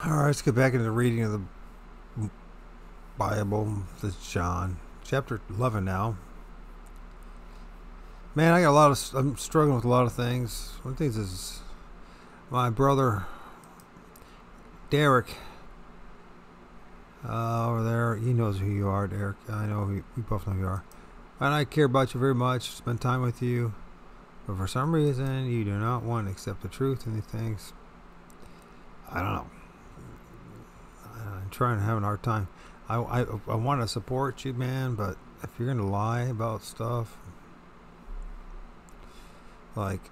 All right, let's get back into the reading of the Bible. This is John, chapter 11 now. Man, I got I'm struggling with a lot of things. One of the things is my brother, Derek, over there. He knows who you are, Derek. I know we both know who you are. And I care about you very much, spend time with you. But for some reason, you do not want to accept the truth in these things. I don't know. I'm trying to have a hard time. I want to support you, man, but if you're going to lie about stuff, like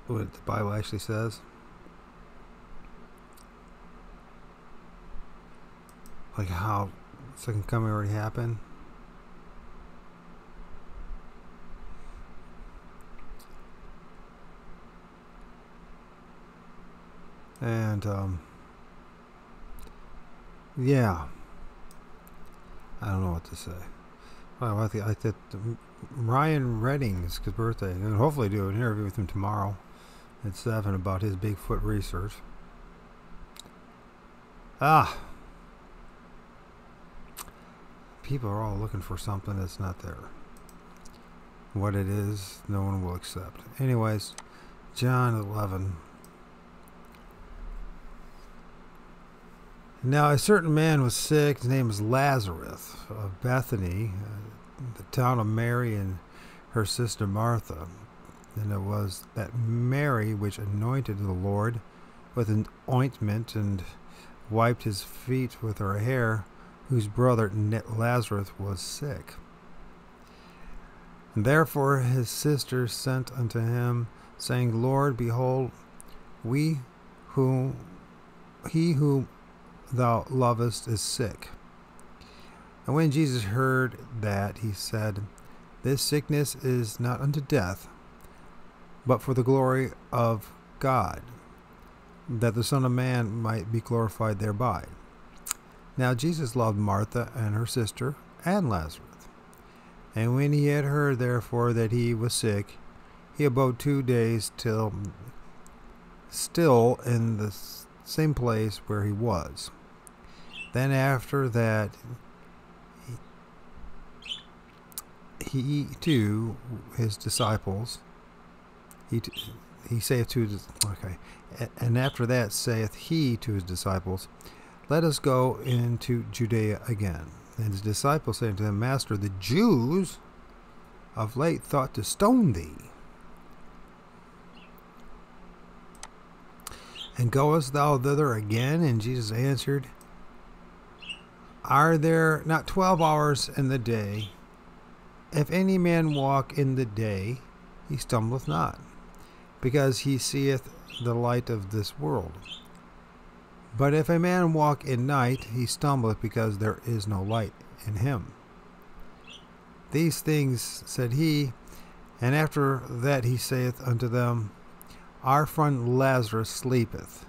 what the Bible actually says, like how second coming already happened, and yeah, I don't know what to say. Well, I think Ryan Redding's birthday, and hopefully do an interview with him tomorrow at 7 about his Bigfoot research. People are all looking for something that's not there. What it is, no one will accept. Anyways, John 11. Now a certain man was sick. His name was Lazarus of Bethany, the town of Mary and her sister Martha. And it was that Mary which anointed the Lord with an ointment and wiped his feet with her hair, whose brother Lazarus was sick. And therefore his sister sent unto him, saying, Lord, behold, he whom thou lovest is sick. And when Jesus heard that, he said, This sickness is not unto death, but for the glory of God, that the Son of Man might be glorified thereby. Now Jesus loved Martha and her sister and Lazarus. And when he had heard therefore that he was sick, he abode 2 days still in the same place where he was. Then after that, he to his disciples, he saith to his, okay, and after that saith he to his disciples, Let us go into Judea again. And his disciples said to him, Master, the Jews of late thought to stone thee. And goest thou thither again? And Jesus answered, Are there not 12 hours in the day? If any man walk in the day, he stumbleth not, because he seeth the light of this world. But if a man walk in night, he stumbleth, because there is no light in him. These things said he, and after that he saith unto them, Our friend Lazarus sleepeth,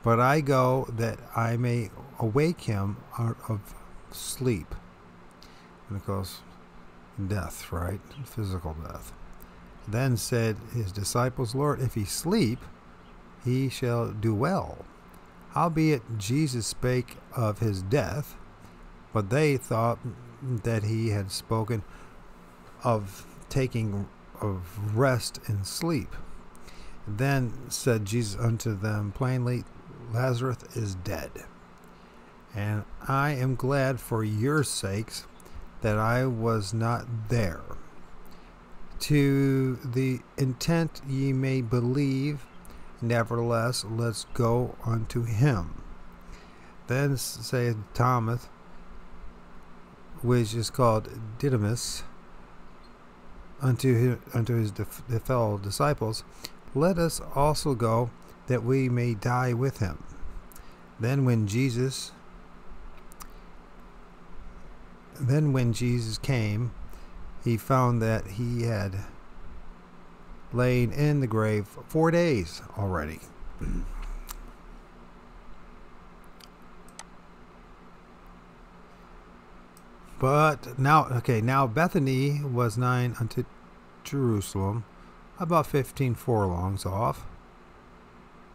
but I go that I may awake him out of sleep. And of course, death, right? Physical death. Then said his disciples, Lord, if he sleep, he shall do well. Howbeit Jesus spake of his death, but they thought that he had spoken of taking of rest in sleep. Then said Jesus unto them plainly, Lazarus is dead, and I am glad for your sakes that I was not there, to the intent ye may believe. Nevertheless, let's go unto him. Then saith Thomas, which is called Didymus, unto his fellow disciples, Let us also go, that we may die with him. Then when Jesus came, he found that he had lain in the grave 4 days already. But now Bethany was nigh unto Jerusalem, about 15 furlongs off.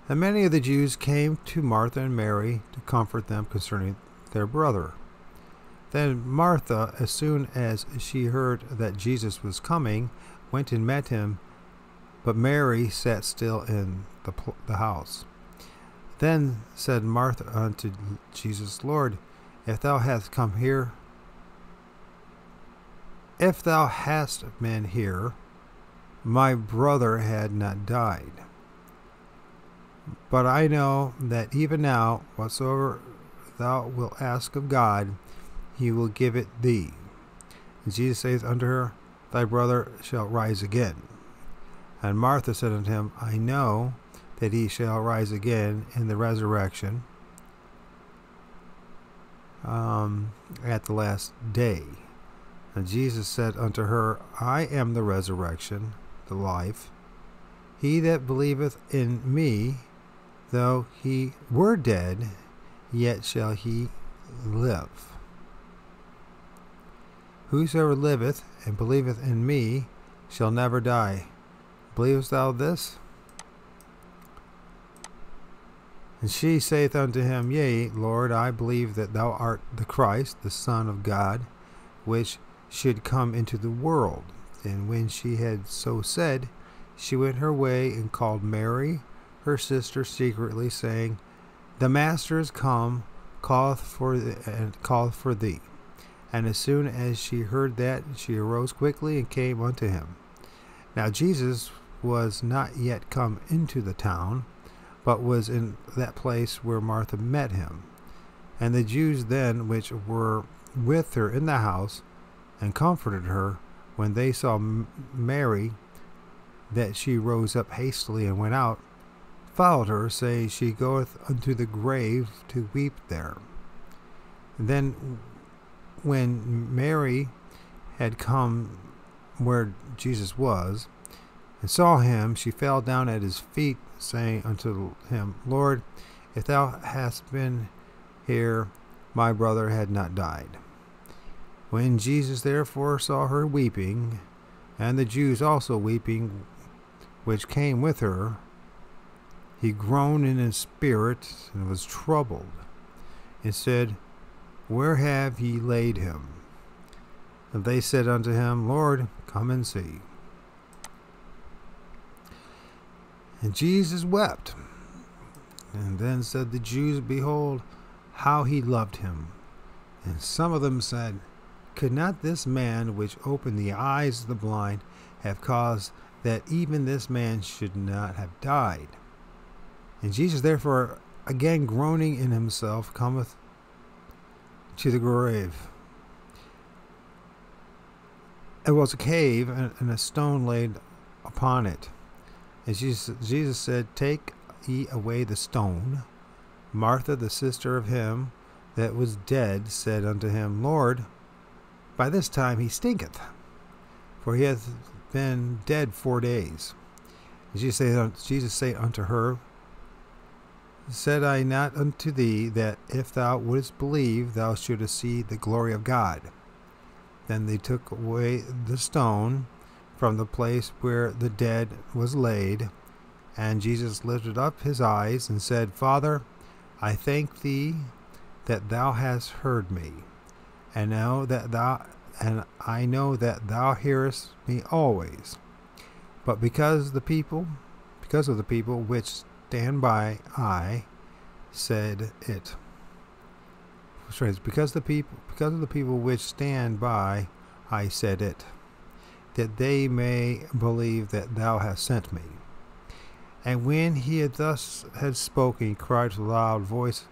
And many of the Jews came to Martha and Mary to comfort them concerning their brother. Then Martha, as soon as she heard that Jesus was coming, went and met him, but Mary sat still in the house. Then said Martha unto Jesus, Lord, if thou hadst been here, my brother had not died. But I know that even now, whatsoever thou wilt ask of God, he will give it thee. And Jesus saith unto her, Thy brother shall rise again. And Martha said unto him, I know that he shall rise again in the resurrection at the last day. And Jesus said unto her, I am the resurrection, the life. He that believeth in me, though he were dead, yet shall he live. Whosoever liveth and believeth in me shall never die. Believest thou this? And she saith unto him, Yea, Lord, I believe that thou art the Christ, the Son of God, which should come into the world. And when she had so said, she went her way and called Mary, her sister, secretly, saying, The Master is come, calleth for thee. And as soon as she heard that, she arose quickly and came unto him. Now Jesus was not yet come into the town, but was in that place where Martha met him. And the Jews then which were with her in the house, and comforted her, when they saw Mary, that she rose up hastily and went out, followed her, saying, She goeth unto the grave to weep there. Then when Mary had come where Jesus was, and saw him, she fell down at his feet, saying unto him, Lord, if thou hadst been here, my brother had not died. When Jesus therefore saw her weeping, and the Jews also weeping, which came with her, he groaned in his spirit, and was troubled, and said, Where have ye laid him? And they said unto him, Lord, come and see. And Jesus wept. And then said the Jews, Behold, how he loved him. And some of them said, Could not this man which opened the eyes of the blind have caused that even this man should not have died? And Jesus therefore, again groaning in himself, cometh to the grave. It was a cave, and a stone laid upon it. And Jesus said, Take ye away the stone. Martha, the sister of him that was dead, said unto him, Lord, by this time he stinketh, for he hath been dead 4 days. And Jesus said unto her, Said I not unto thee that if thou wouldest believe, thou shouldest see the glory of God? Then they took away the stone from the place where the dead was laid. And Jesus lifted up his eyes and said, Father, I thank thee that thou hast heard me, and I know that thou hearest me always. But because of the people which stand by, I said it. Because of the people which stand by, I said it, that they may believe that thou hast sent me. And when he had spoken, he cried with a loud voice,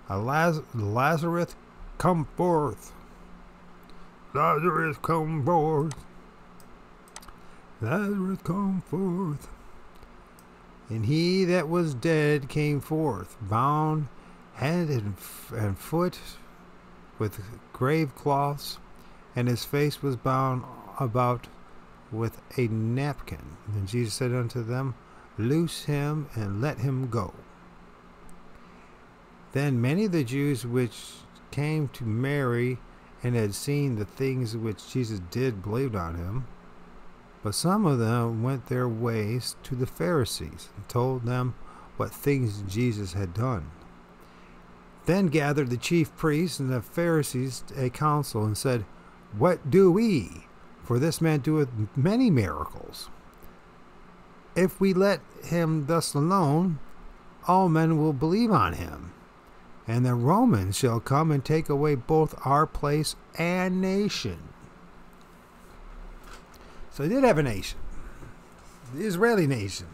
Lazarus, come forth! Lazarus, come forth! Lazarus, come forth! And he that was dead came forth, bound hand and foot with grave cloths, and his face was bound about with a napkin. And Jesus said unto them, Loose him and let him go. Then many of the Jews which came to Mary and had seen the things which Jesus did believed on him. But some of them went their ways to the Pharisees, and told them what things Jesus had done. Then gathered the chief priests and the Pharisees a council, and said, What do we? For this man doeth many miracles. If we let him thus alone, all men will believe on him, and the Romans shall come and take away both our place and nation. So they did have a nation, the Israeli nation.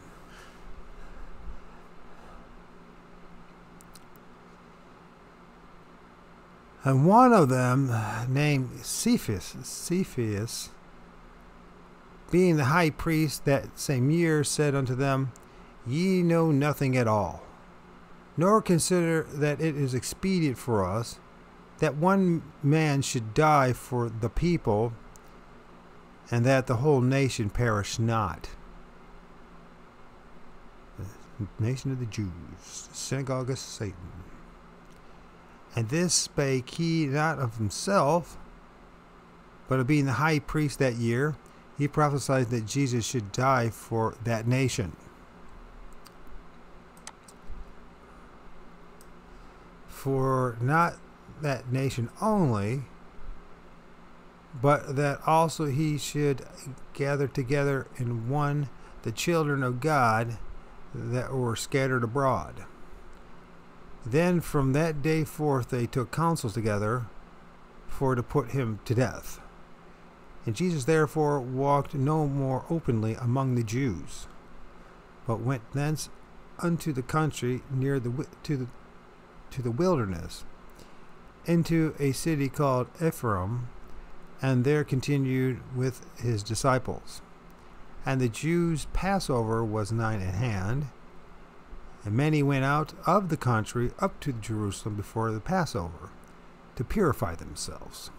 And one of them, named Cephas, being the high priest that same year, said unto them, Ye know nothing at all, nor consider that it is expedient for us that one man should die for the people, and that the whole nation perish not. The nation of the Jews, the synagogue of Satan. And this spake he not of himself, but of being the high priest that year, he prophesied that Jesus should die for that nation. For not that nation only, but that also he should gather together in one the children of God that were scattered abroad. Then from that day forth they took counsel together for to put him to death. And Jesus therefore walked no more openly among the Jews, but went thence unto the country near to the wilderness, into a city called Ephraim, and there continued with his disciples. And the Jews' Passover was nigh at hand, and many went out of the country up to Jerusalem before the Passover, to purify themselves.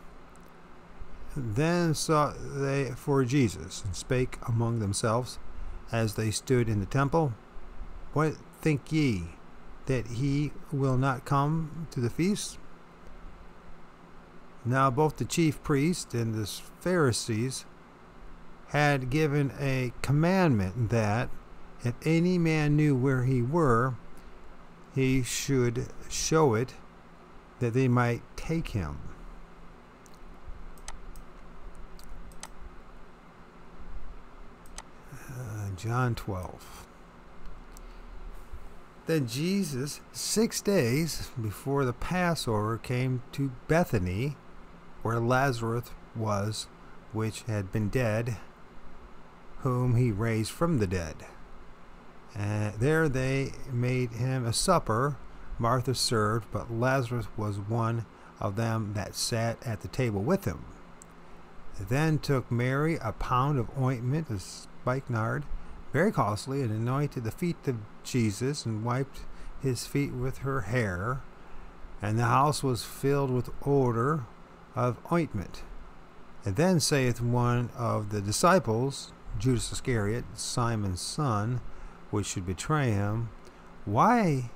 Then sought they for Jesus, and spake among themselves, as they stood in the temple, What think ye, that he will not come to the feast? Now both the chief priests and the Pharisees had given a commandment that, if any man knew where he were, he should show it, that they might take him. John 12. Then Jesus, 6 days before the Passover, came to Bethany, where Lazarus was, which had been dead, whom he raised from the dead. And there they made him a supper. Martha served, but Lazarus was one of them that sat at the table with him. Then took Mary a pound of ointment of spikenard, very costly, and anointed the feet of Jesus, and wiped his feet with her hair. And the house was filled with odor of ointment. And then saith one of the disciples, Judas Iscariot, Simon's son, which should betray him, Why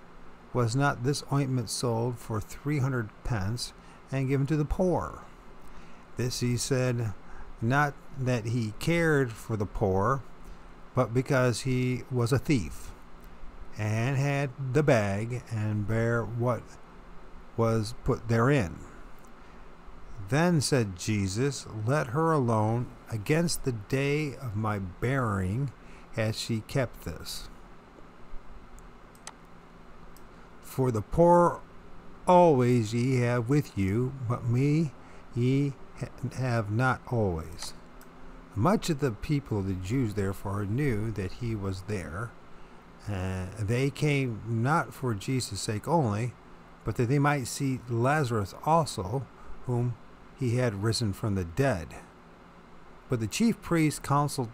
was not this ointment sold for 300 pence, and given to the poor? This he said, not that he cared for the poor, but because he was a thief, and had the bag, and bare what was put therein. Then said Jesus, Let her alone. Against the day of my burying has she kept this. For the poor always ye have with you, but me ye have not always. Much of the people of the Jews therefore knew that he was there. They came not for Jesus' sake only, but that they might see Lazarus also, whom he had risen from the dead. But the chief priests consulted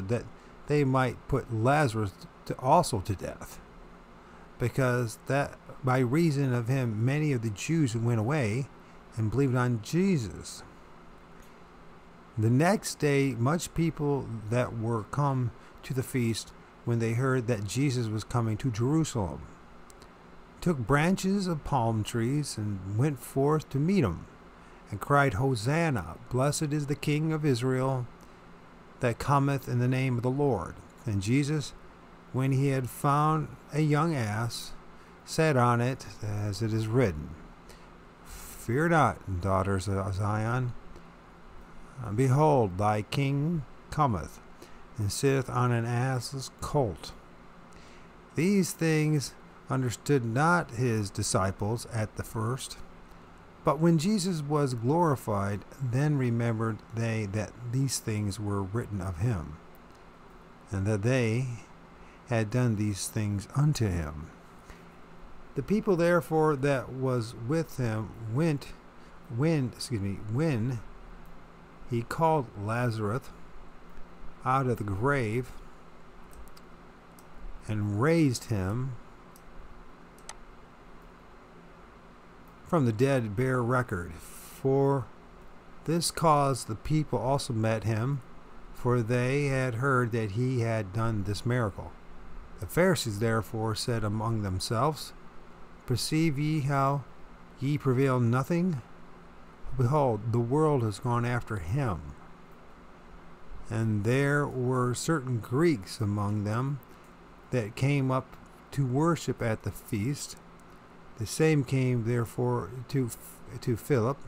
that they might put Lazarus also to death, because that by reason of him many of the Jews went away and believed on Jesus. The next day much people that were come to the feast, when they heard that Jesus was coming to Jerusalem, took branches of palm trees, and went forth to meet him, and cried, Hosanna! Blessed is the King of Israel that cometh in the name of the Lord. And Jesus, when he had found a young ass, sat on it, as it is written, Fear not, daughters of Zion. Behold, thy king cometh, and sitteth on an ass's colt. These things understood not his disciples at the first. But when Jesus was glorified, then remembered they that these things were written of him, and that they had done these things unto him. The people therefore that was with him when he called Lazarus out of the grave and raised him from the dead, bear record. For this cause the people also met him, for they had heard that he had done this miracle. The Pharisees therefore said among themselves, Perceive ye how ye prevail nothing? Behold, the world has gone after him. And there were certain Greeks among them that came up to worship at the feast. The same came therefore to Philip,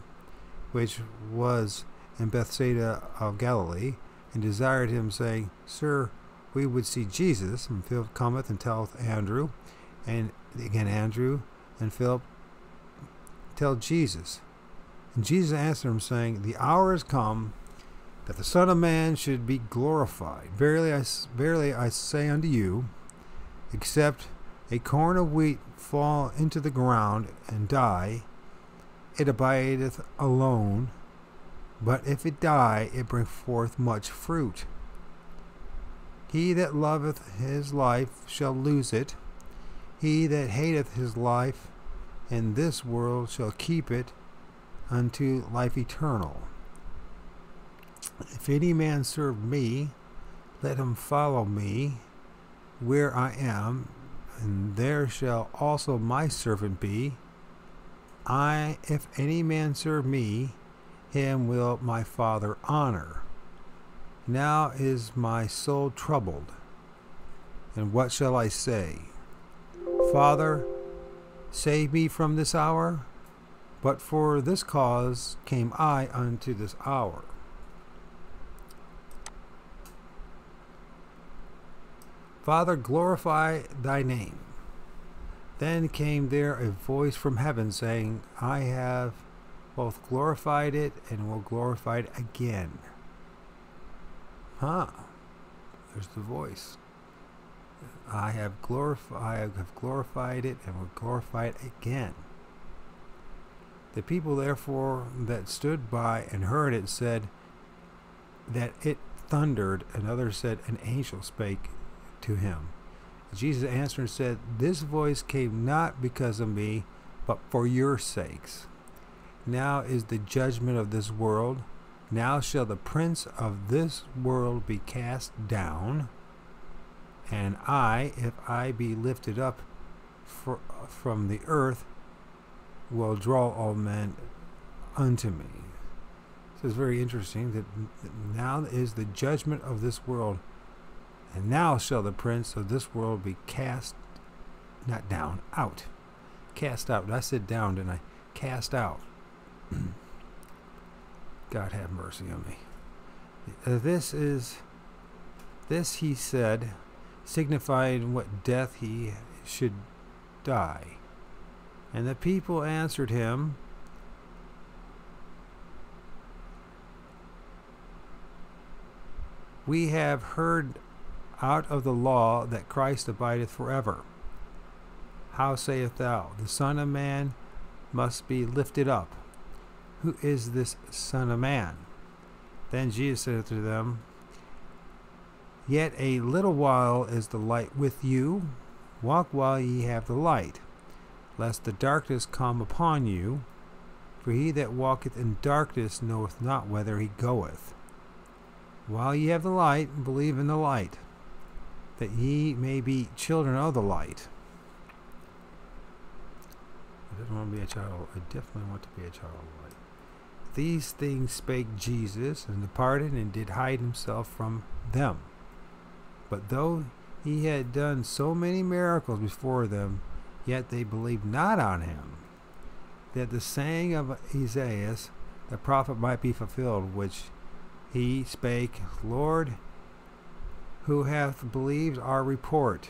which was in Bethsaida of Galilee, and desired him, saying, Sir, we would see Jesus. And Philip cometh and telleth Andrew, and again Andrew and Philip tell Jesus. And Jesus answered him, saying, The hour is come that the Son of Man should be glorified. Verily I say unto you, except a corn of wheat fall into the ground and die, it abideth alone. But if it die, it bringeth forth much fruit. He that loveth his life shall lose it. He that hateth his life in this world shall keep it unto life eternal. If any man serve me, let him follow me where I am, and there shall also my servant be. If any man serve me, him will my Father honor. Now is my soul troubled, and what shall I say? Father, save me from this hour. But for this cause came I unto this hour. Father, glorify thy name. Then came there a voice from heaven, saying, I have both glorified it and will glorify it again. There's the voice. I have glorified it and will glorify it again. The people therefore that stood by and heard it said that it thundered, and others said an angel spake to him. Jesus answered and said, This voice came not because of me, but for your sakes. Now is the judgment of this world. Now shall the prince of this world be cast down. And I, if I be lifted up from the earth, will draw all men unto me. So it's very interesting that now is the judgment of this world. And now shall the prince of this world be cast, not down, out. Cast out. I said down, didn't I? Cast out. God have mercy on me. This he said, signifying what death he should die. And the people answered him, We have heard out of the law that Christ abideth forever. How sayest thou, the Son of Man must be lifted up? Who is this Son of Man? Then Jesus said to them, Yet a little while is the light with you. Walk while ye have the light, lest the darkness come upon you. For he that walketh in darkness knoweth not whither he goeth. While ye have the light, believe in the light, that ye may be children of the light. I didn't want to be a child. I definitely want to be a child of light. These things spake Jesus, and departed, and did hide himself from them. But though He had done so many miracles before them, yet they believed not on him, that the saying of Isaiah the prophet might be fulfilled, which he spake, Lord, who hath believed our report,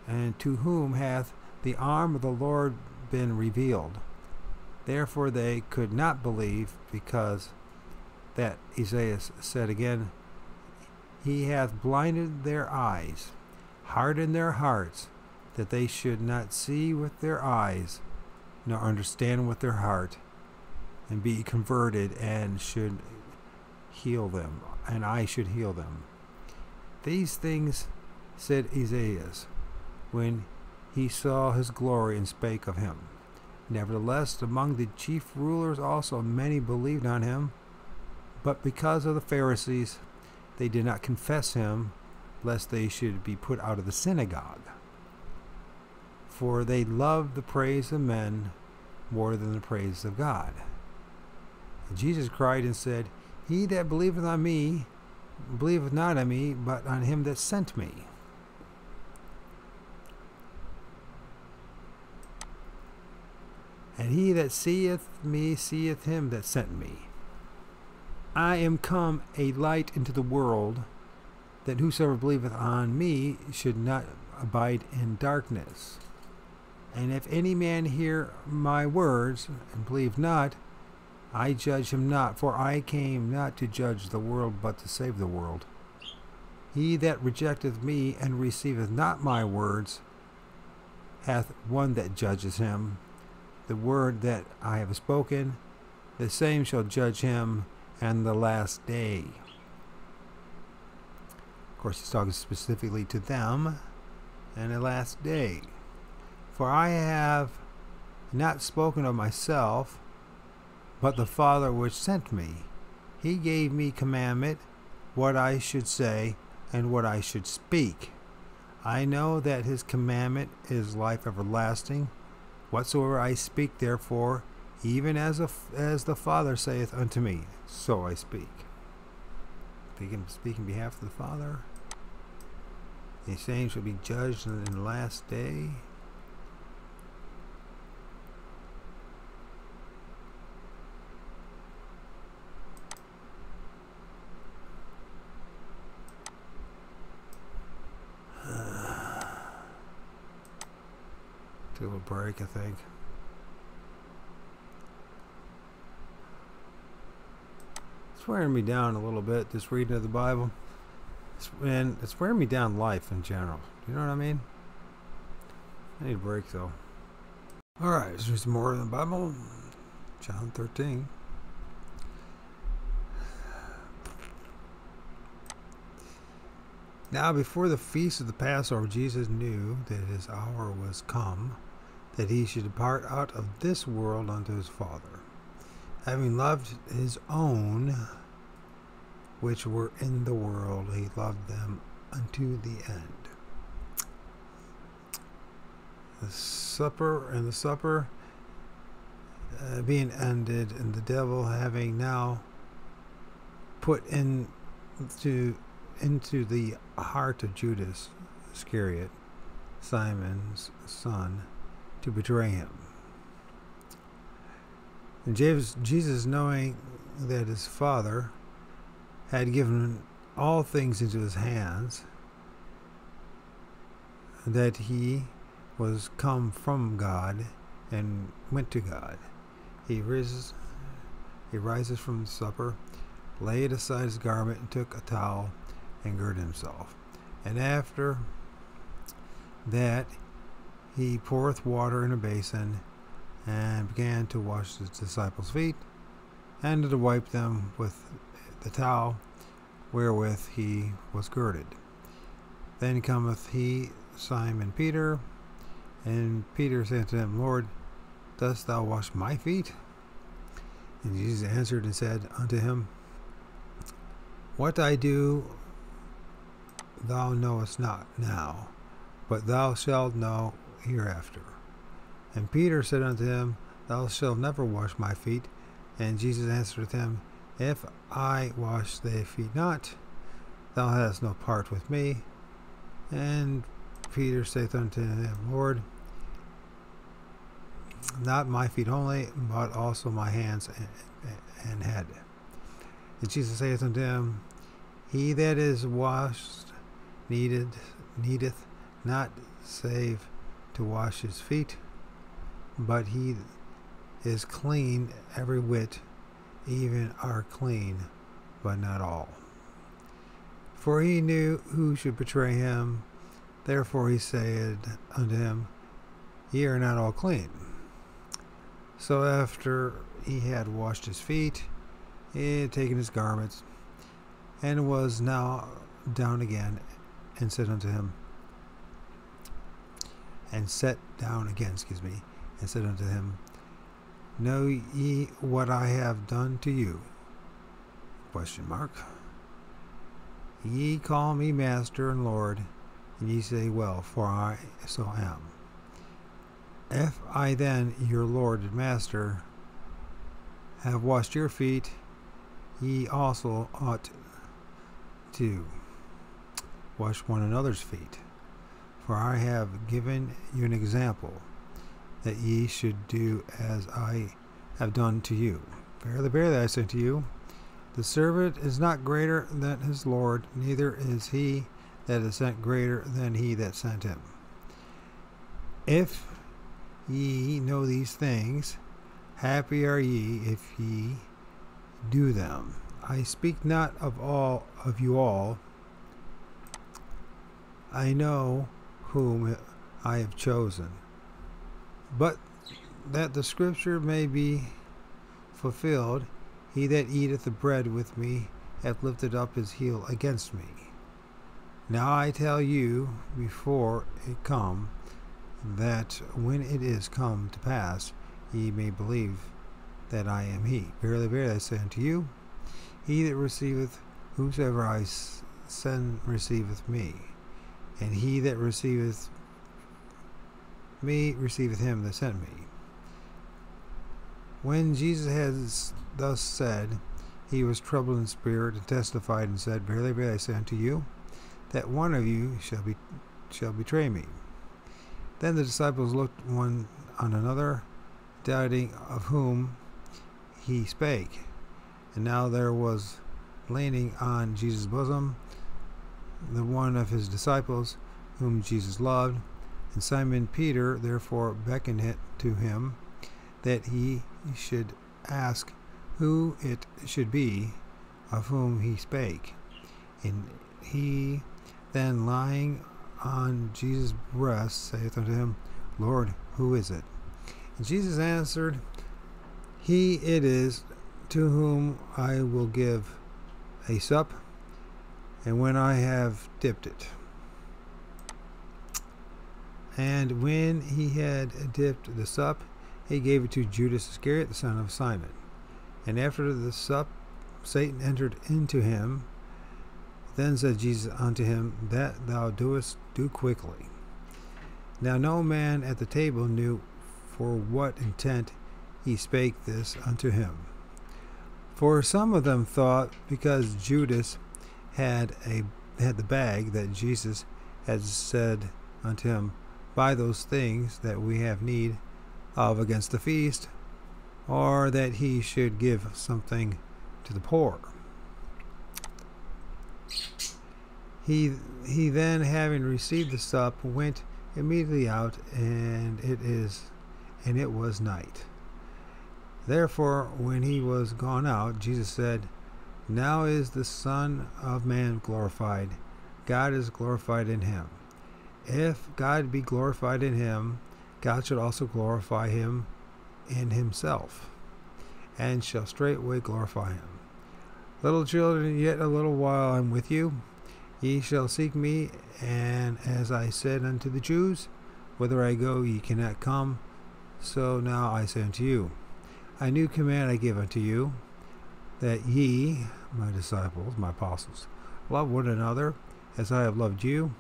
and to whom hath the arm of the Lord been revealed? Therefore they could not believe, because that Isaiah said again, He hath blinded their eyes, hardened their hearts, that they should not see with their eyes, nor understand with their heart, and be converted, and should heal them, and I should heal them. These things said Isaiah, when he saw his glory and spake of him. Nevertheless, among the chief rulers also many believed on him, but because of the Pharisees they did not confess him, lest they should be put out of the synagogue. For they loved the praise of men more than the praise of God. And Jesus cried and said, He that believeth on me, believeth not on me, but on him that sent me. And he that seeth me seeth him that sent me. I am come a light into the world, that whosoever believeth on me should not abide in darkness. And if any man hear my words, and believe not, I judge him not, for I came not to judge the world, but to save the world. He that rejecteth me, and receiveth not my words, hath one that judges him. The word that I have spoken, the same shall judge him and the last day. Of course, he's talking specifically to them and the last day. For I have not spoken of myself, but the Father which sent me. He gave me commandment what I should say and what I should speak. I know that his commandment is life everlasting. Whatsoever I speak, therefore, even as the Father saith unto me, so I speak. Speak in behalf of the Father. The same shall be judged in the last day. Take a little break, I think. It's wearing me down a little bit, this reading of the Bible. And it's wearing me down life in general. You know what I mean? I need a break, though. Alright, let's read some more of the Bible. John 13. Now before the feast of the Passover, Jesus knew that his hour was come, that he should depart out of this world unto his Father. Having loved his own which were in the world, he loved them unto the end. The supper being ended, and the devil having now put into the heart of Judas Iscariot, Simon's son, to betray him. And Jesus, knowing that his Father had given all things into his hands, that he was come from God and went to God, he rises from the supper, laid aside his garment, and took a towel, and girded himself. And after that he poureth water in a basin, and began to wash his disciples' feet, and to wipe them with the towel wherewith he was girded. Then cometh he, Simon Peter, and Peter said to him, Lord, dost thou wash my feet? And Jesus answered and said unto him, What I do thou knowest not now, but thou shalt know hereafter. And Peter said unto him, Thou shalt never wash my feet. And Jesus answered him, If I wash thy feet not, thou hast no part with me. And Peter saith unto him, Lord, not my feet only, but also my hands and head. And Jesus saith unto him, He that is washed needeth not save to wash his feet, but he is clean every whit, even are clean, but not all. For he knew who should betray him. Therefore he said unto him, Ye are not all clean. So after he had washed his feet, he had taken his garments, and was now down again, and said unto him, and sat down again, and said unto him, Know ye what I have done to you? Question mark. Ye call me Master and Lord, and ye say, Well, for I so am. If I then, your Lord and Master, have washed your feet, ye also ought to wash one another's feet. For I have given you an example, that ye should do as I have done to you. Verily, verily, I say to you, the servant is not greater than his Lord, neither is he that is sent greater than he that sent him. If ye know these things, happy are ye if ye do them. I speak not of you all. I know whom I have chosen, but that the scripture may be fulfilled, he that eateth the bread with me hath lifted up his heel against me. Now I tell you before it come, that when it is come to pass, ye may believe that I am he. Verily, verily, I say unto you, he that receiveth whosoever I send receiveth me, and he that receiveth me receiveth him that sent me. When Jesus had thus said, he was troubled in spirit, and testified and said, Verily, verily, I say unto you, that one of you shall betray me. Then the disciples looked one on another, doubting of whom he spake. And now there was leaning on Jesus' bosom the one of his disciples, whom Jesus loved. And Simon Peter therefore beckoned it to him, that he should ask who it should be of whom he spake. And he then, lying on Jesus' breast, saith unto him, Lord, who is it? And Jesus answered, He it is to whom I will give a sup, and when I have dipped it. And when he had dipped the sup, he gave it to Judas Iscariot, the son of Simon. And after the sup, Satan entered into him. Then said Jesus unto him, That thou doest, do quickly. Now no man at the table knew for what intent he spake this unto him. For some of them thought, because Judas had the bag, that Jesus had said unto him, Buy those things that we have need of against the feast, or that he should give something to the poor. He then, having received the sup, went immediately out, and it was night. Therefore, when he was gone out, Jesus said, Now is the Son of Man glorified. God is glorified in him. If God be glorified in him, God should also glorify him in himself, and shall straightway glorify him. Little children, yet a little while I am with you. Ye shall seek me, and as I said unto the Jews, Whither I go, ye cannot come. So now I say unto you, a new command I give unto you, that ye, my disciples, my apostles, love one another, as I have loved you,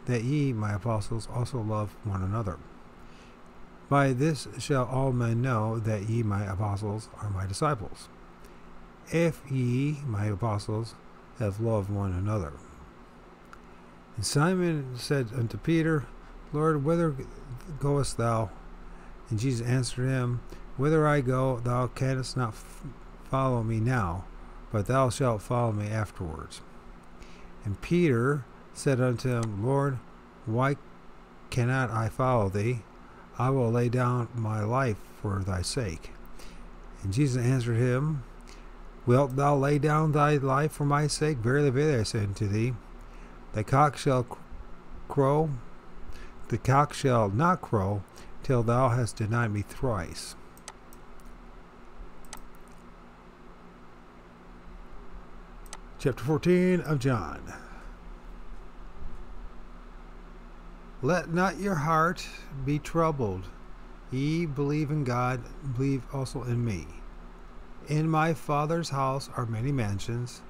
that ye, my apostles, also love one another. By this shall all men know that ye, my apostles, are my disciples, if ye, my apostles, have loved one another. And Simon said unto Peter, Lord, whither goest thou? And Jesus answered him, Whither I go, thou canst not follow me now, but thou shalt follow me afterwards. And Peter said unto him, Lord, why cannot I follow thee? I will lay down my life for thy sake. And Jesus answered him, Wilt thou lay down thy life for my sake? Verily, verily, I say unto thee, the cock shall not crow till thou hast denied me thrice. Chapter 14 of John. Let not your heart be troubled. Ye believe in God, believe also in me. In my Father's house are many mansions.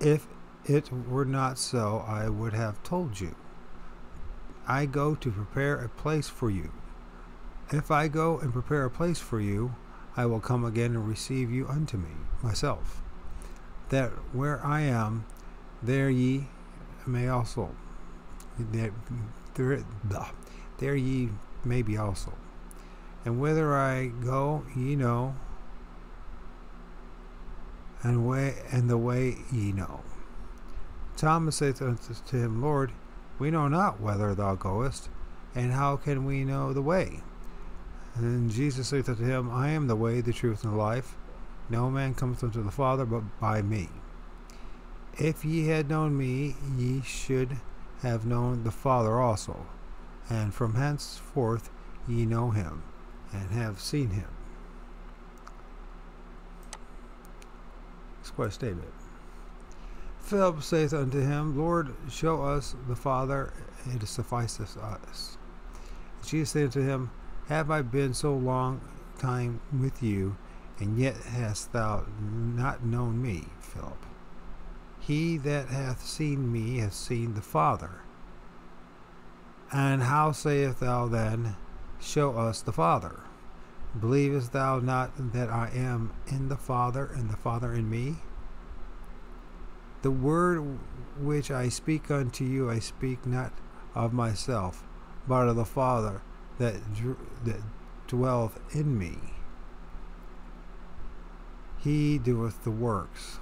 If it were not so, I would have told you. I go to prepare a place for you. If I go and prepare a place for you, I will come again and receive you unto me, myself, that where I am, there ye may also. There ye may be also. And whither I go, ye know, and the way ye know. Thomas saith unto him, Lord, we know not whither thou goest, and how can we know the way? And Jesus saith unto him, I am the way, the truth, and the life. No man cometh unto the Father but by me. If ye had known me, ye should have known the Father also. And from henceforth ye know him, and have seen him. It's quite a statement. Philip saith unto him, Lord, show us the Father, and it sufficeth us. Jesus said unto him, Have I been so long time with you, and yet hast thou not known me, Philip? He that hath seen me hath seen the Father. And how sayest thou then, Show us the Father? Believest thou not that I am in the Father, and the Father in me? The word which I speak unto you, I speak not of myself, but of the Father that dwelleth in me. He doeth the works.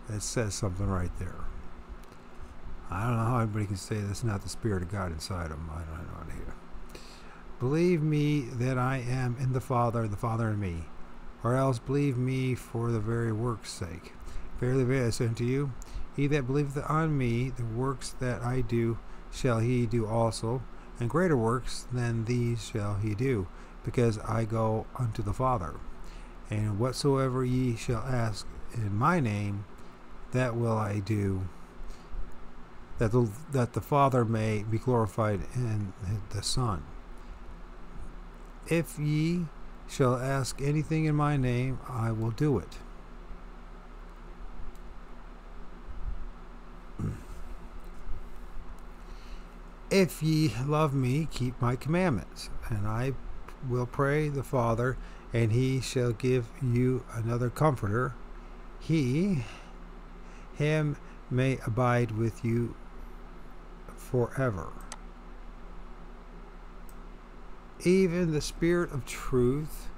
That says something right there. I don't know how anybody can say that's not the Spirit of God inside them. I don't know here. Believe me that I am in the Father in me, or else believe me for the very work's sake. Verily, verily, I say unto you, he that believeth on me, the works that I do shall he do also, and greater works than these shall he do, because I go unto the Father. And whatsoever ye shall ask in my name, that will I do, that the Father may be glorified in the Son. If ye shall ask anything in my name, I will do it. If ye love me, keep my commandments, and I will pray the Father, and he shall give you another Comforter. Him may abide with you forever. Even the Spirit of truth,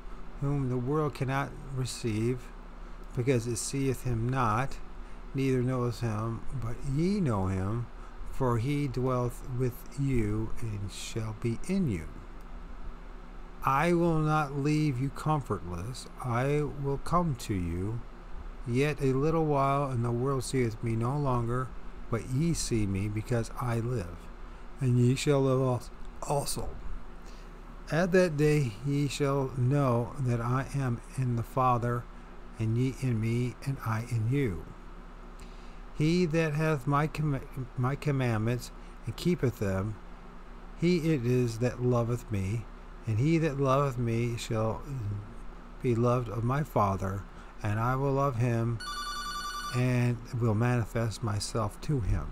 whom the world cannot receive, because it seeth him not, neither knoweth him, but ye know him, for he dwelleth with you, and shall be in you. I will not leave you comfortless, I will come to you. Yet a little while, and the world seeth me no longer, but ye see me, because I live, and ye shall live also. At that day ye shall know that I am in the Father, and ye in me, and I in you. He that hath my commandments, and keepeth them, he it is that loveth me, and he that loveth me shall be loved of my Father, and I will love him, and will manifest myself to him.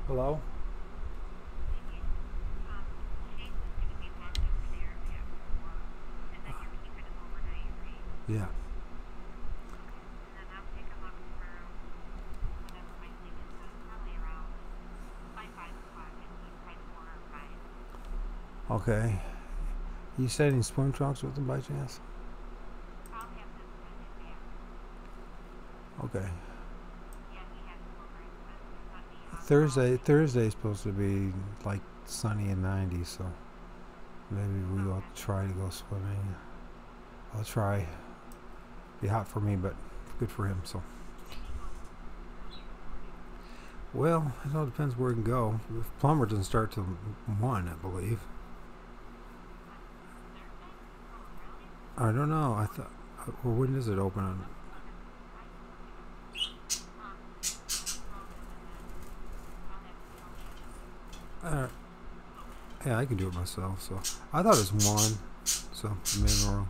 Hello? Yeah. Okay. You said any swim trunks with them by chance? Okay. Thursday's supposed to be like sunny and 90, so maybe we will try to go swimming. I'll try. Be hot for me, but good for him. So, well, it all depends where we can go. If Plumber doesn't start till 1, I believe. I don't know. I thought. Well, when does it open? On? Yeah, I can do it myself. So I thought it was 1. So maybe I'm wrong.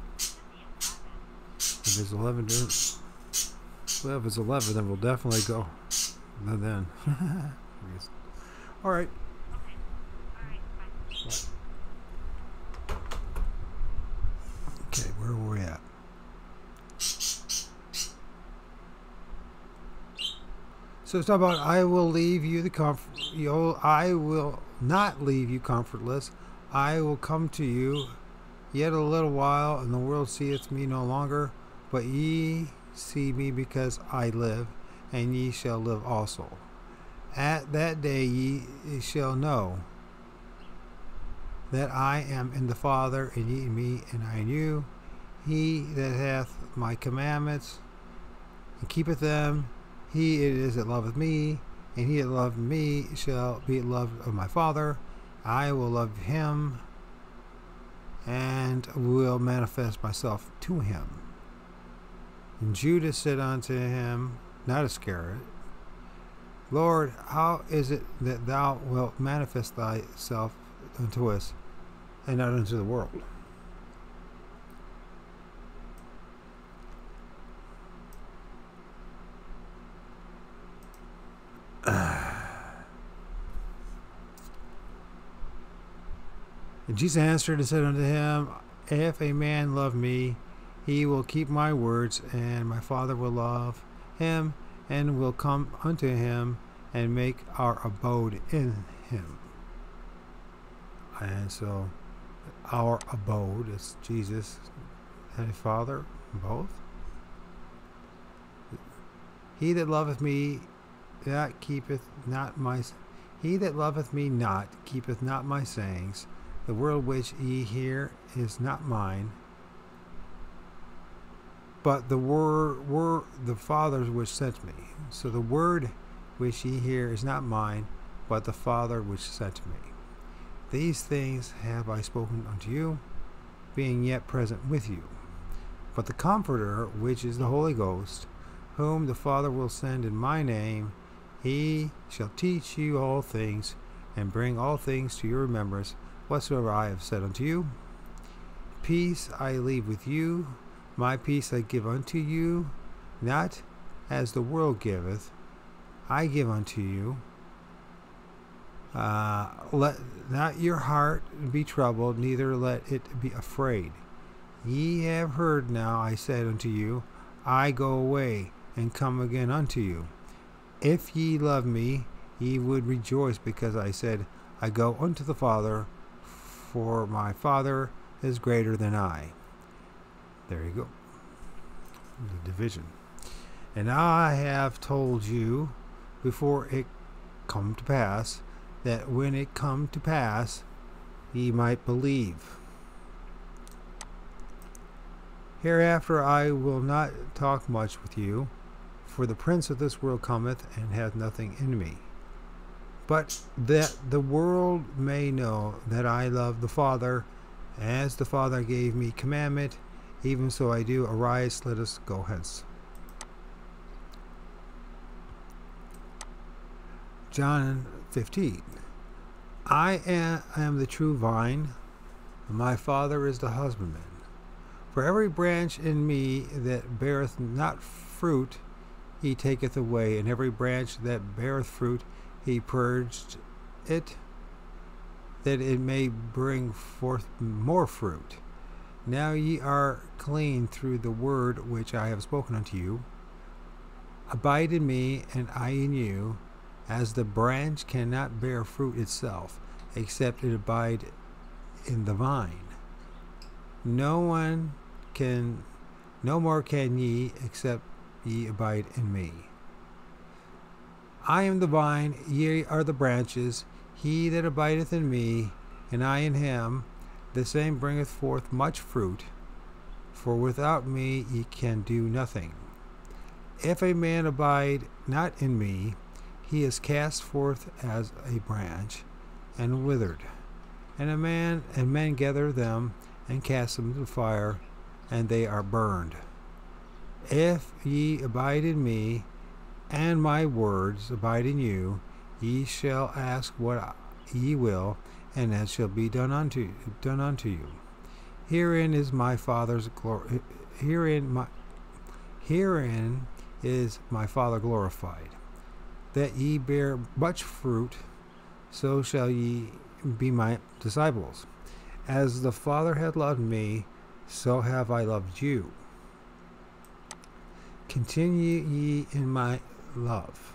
If it's 11, well, if it's 11, then we'll definitely go. Then. All right. Okay, where were we at? So it's about I will leave you the I will not leave you comfortless. I will come to you yet a little while, and the world seeth me no longer, but ye see me because I live, and ye shall live also. At that day ye shall know that I am in the Father, and ye in me, and I in you. He that hath my commandments and keepeth them, he it is that loveth me, and he that loveth me shall be loved of my Father. I will love him, and will manifest myself to him. And Judas said unto him, not Iscariot, Lord, how is it that thou wilt manifest thyself unto us, and not unto the world? And Jesus answered and said unto him, if a man love me, he will keep my words, and my Father will love him, and will come unto him, and make our abode in him. And so, our abode is Jesus and his Father, both. He that loveth me that keepeth not my he that loveth me not keepeth not my sayings. The word which ye hear is not mine, but the word the Father's which sent me. So the word which ye hear is not mine, but the Father which sent me. These things have I spoken unto you, being yet present with you. But the Comforter, which is the Holy Ghost, whom the Father will send in my name, he shall teach you all things, and bring all things to your remembrance, whatsoever I have said unto you. Peace I leave with you, my peace I give unto you, not as the world giveth, I give unto you. Let not your heart be troubled, neither let it be afraid. Ye have heard now I said unto you, I go away, and come again unto you. If ye love me, ye would rejoice, because I said, I go unto the Father, for my Father is greater than I. There you go. The division. And I have told you before it come to pass, that when it come to pass, ye might believe. Hereafter I will not talk much with you, for the prince of this world cometh, and hath nothing in me. But that the world may know that I love the Father, as the Father gave me commandment, even so I do. Arise, let us go hence. John 15. I am the true vine, and my Father is the husbandman. For every branch in me that beareth not fruit, he taketh away, and every branch that beareth fruit, he purged it, that it may bring forth more fruit. Now ye are clean through the word which I have spoken unto you. Abide in me, and I in you, as the branch cannot bear fruit itself, except it abide in the vine. No more can ye, except ye abide in me. I am the vine, ye are the branches. He that abideth in me, and I in him, the same bringeth forth much fruit. For without me ye can do nothing. If a man abide not in me, he is cast forth as a branch, and withered. And men gather them, and cast them into the fire, and they are burned. If ye abide in me, and my words abide in you, ye shall ask what ye will, and that shall be done unto you. Herein is my Father's glory. Herein is my Father glorified, that ye bear much fruit, so shall ye be my disciples. As the Father hath loved me, so have I loved you. Continue ye in my love.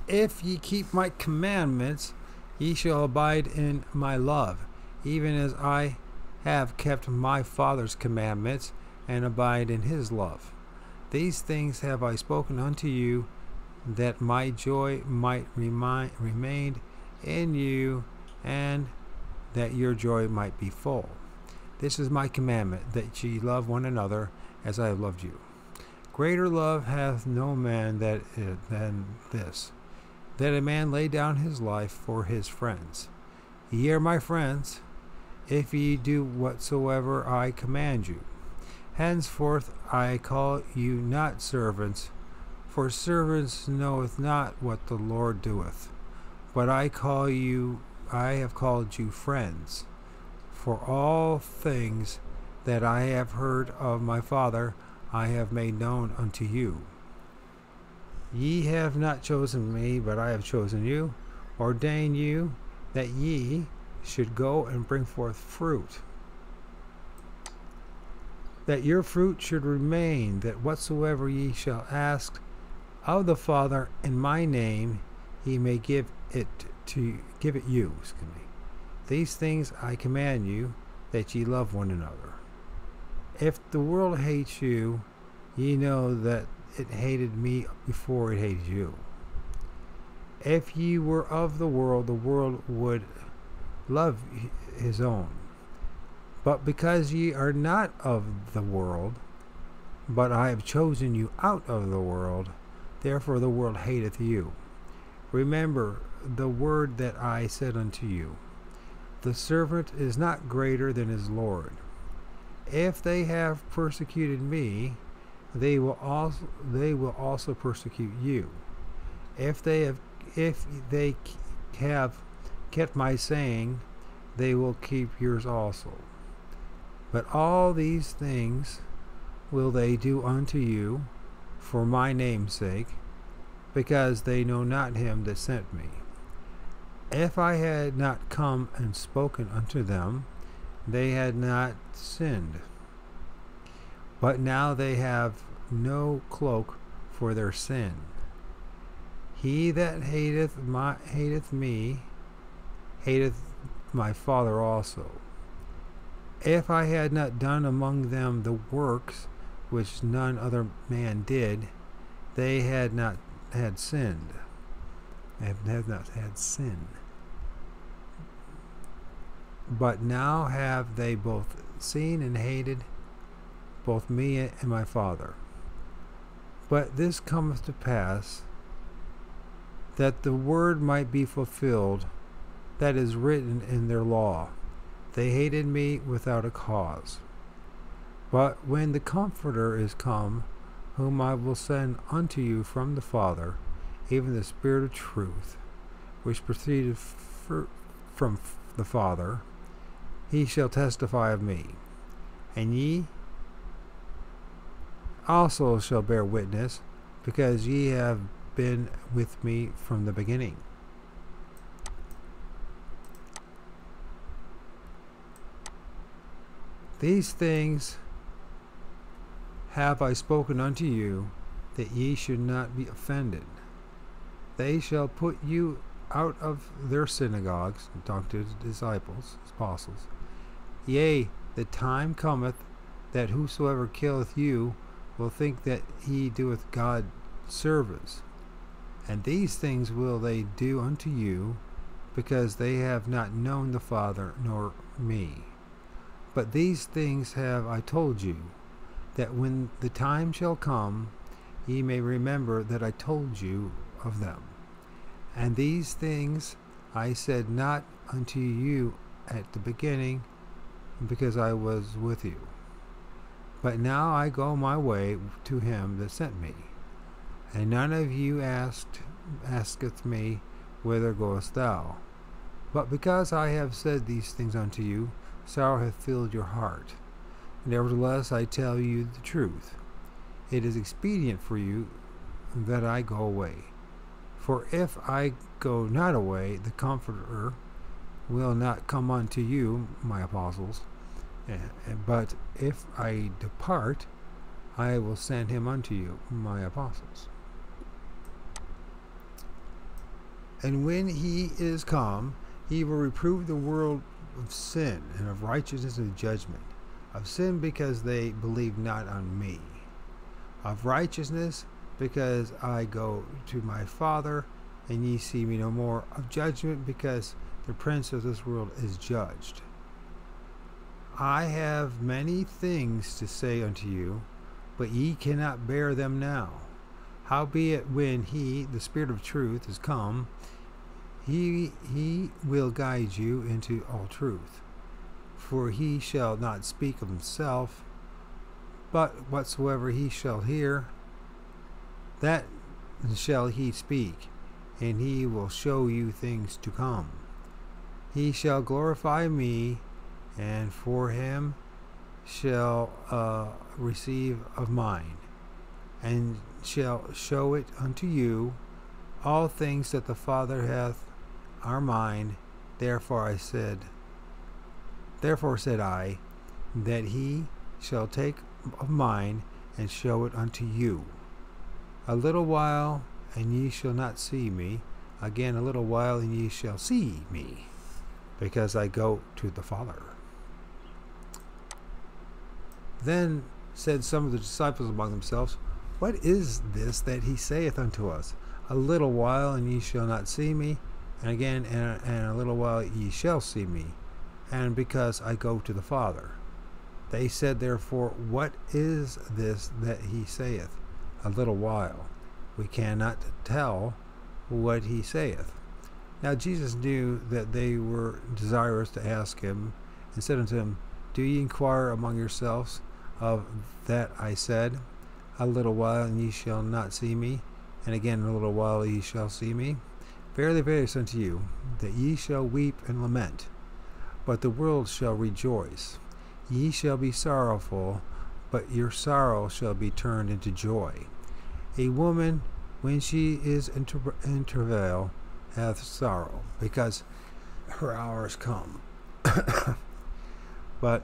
If ye keep my commandments, ye shall abide in my love, even as I have kept my Father's commandments, and abide in his love. These things have I spoken unto you, that my joy might remain in you, and that your joy might be full. This is my commandment, that ye love one another as I have loved you. Greater love hath no man than this, that a man lay down his life for his friends. Ye are my friends, if ye do whatsoever I command you. Henceforth I call you not servants, for servants knoweth not what the Lord doeth. But I have called you friends. For all things that I have heard of my Father, I have made known unto you. Ye have not chosen me, but I have chosen you, ordained you, that ye should go and bring forth fruit, that your fruit should remain, that whatsoever ye shall ask of the Father in my name, he may give it you. These things I command you, that ye love one another. If the world hates you, ye know that it hated me before it hated you. If ye were of the world would love his own. But because ye are not of the world, but I have chosen you out of the world, therefore the world hateth you. Remember the word that I said unto you. The servant is not greater than his Lord. If they have persecuted me, they will also persecute you. If they have kept my saying, they will keep yours also. But all these things will they do unto you for my name's sake, because they know not him that sent me. If I had not come and spoken unto them, they had not sinned. But now they have no cloak for their sin. He that hateth me hateth my Father also. If I had not done among them the works which none other man did, they had not had sinned. Have not had sin. But now have they both seen and hated both me and my Father. But this cometh to pass, that the word might be fulfilled that is written in their law. They hated me without a cause. But when the Comforter is come, whom I will send unto you from the Father, even the Spirit of truth, which proceeded from the Father, he shall testify of me. And ye also shall bear witness, because ye have been with me from the beginning. These things have I spoken unto you, that ye should not be offended. They shall put you out of their synagogues, and talked to his disciples, his apostles. Yea, the time cometh that whosoever killeth you will think that he doeth God service. And these things will they do unto you, because they have not known the Father nor me. But these things have I told you, that when the time shall come, ye may remember that I told you of them. And these things I said not unto you at the beginning, because I was with you. But now I go my way to him that sent me. And none of you asketh me, Whither goest thou? But because I have said these things unto you, sorrow hath filled your heart. Nevertheless I tell you the truth. It is expedient for you that I go away. For if I go not away, the Comforter will not come unto you, my apostles. But if I depart, I will send him unto you, my apostles. And when he is come, he will reprove the world of sin, and of righteousness and judgment. Of sin, because they believe not on me. Of righteousness, because I go to my Father, and ye see me no more. Of judgment, because the prince of this world is judged. I have many things to say unto you, but ye cannot bear them now. Howbeit, when he, the Spirit of truth, is come, he will guide you into all truth. For he shall not speak of himself, but whatsoever he shall hear, that shall he speak, and he will show you things to come. He shall glorify me, and for him shall receive of mine, and shall show it unto you. All things that the Father hath are mine. Therefore said I, that he shall take of mine, and show it unto you. A little while, and ye shall not see me. Again, a little while, and ye shall see me, because I go to the Father. Then said some of the disciples among themselves, What is this that he saith unto us? A little while, and ye shall not see me, and again, and a little while ye shall see me, and because I go to the Father. They said therefore, What is this that he saith? A little while. We cannot tell what he saith. Now Jesus knew that they were desirous to ask him, and said unto them, Do ye inquire among yourselves of that I said, A little while, and ye shall not see me, and again a little while ye shall see me? Verily, verily, I say unto you, that ye shall weep and lament, but the world shall rejoice. Ye shall be sorrowful, but your sorrow shall be turned into joy. A woman, when she is in travail, hath sorrow, because her hour is come. But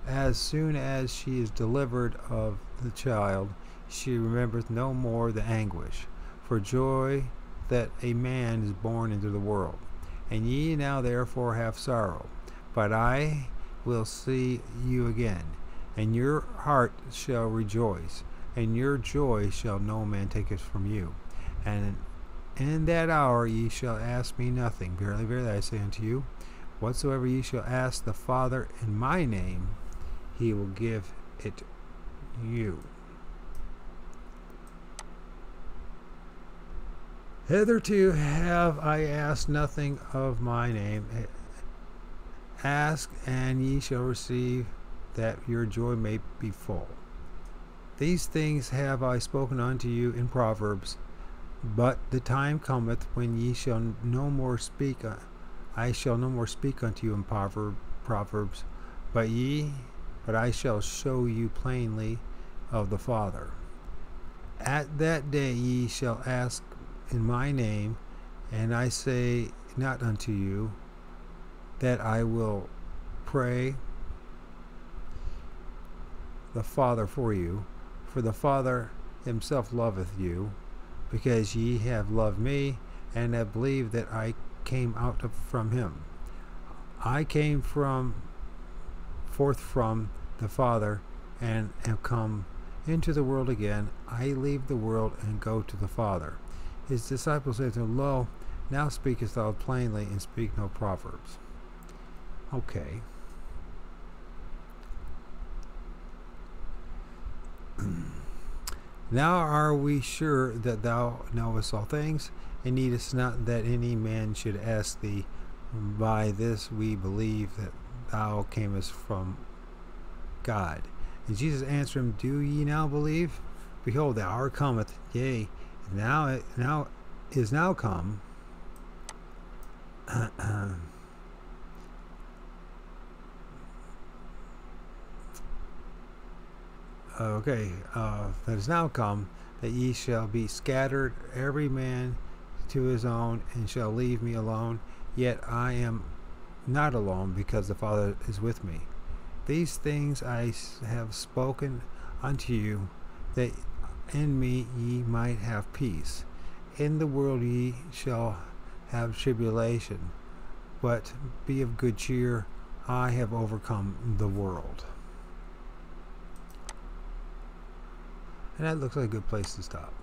as soon as she is delivered of the child, she remembereth no more the anguish, for joy that a man is born into the world. And ye now therefore have sorrow, but I will see you again, and your heart shall rejoice, and your joy shall no man take it from you. And in that hour ye shall ask me nothing. Verily, verily, I say unto you, whatsoever ye shall ask the Father in my name, he will give it you. Hitherto have I asked nothing of my name. Ask, and ye shall receive, that your joy may be full. These things have I spoken unto you in Proverbs, but the time cometh when ye shall no more speak. I shall no more speak unto you in Proverbs, but I shall show you plainly of the Father. At that day ye shall ask in my name, and I say not unto you that I will pray the Father for you, for the Father himself loveth you, because ye have loved me, and have believed that I came from him. I came forth from the Father, and have come into the world again. I leave the world and go to the Father. His disciples said to him, Lo, now speakest thou plainly, and speak no proverbs. Okay. Now are we sure that thou knowest all things, and needest not that any man should ask thee. By this we believe that thou camest from God. And Jesus answered him, Do ye now believe? Behold, the hour cometh, yea, now is now come. That is now come, that ye shall be scattered, every man to his own, and shall leave me alone. Yet I am not alone, because the Father is with me. These things I have spoken unto you, that in me ye might have peace. In the world ye shall have tribulation, but be of good cheer, I have overcome the world. And that looks like a good place to stop.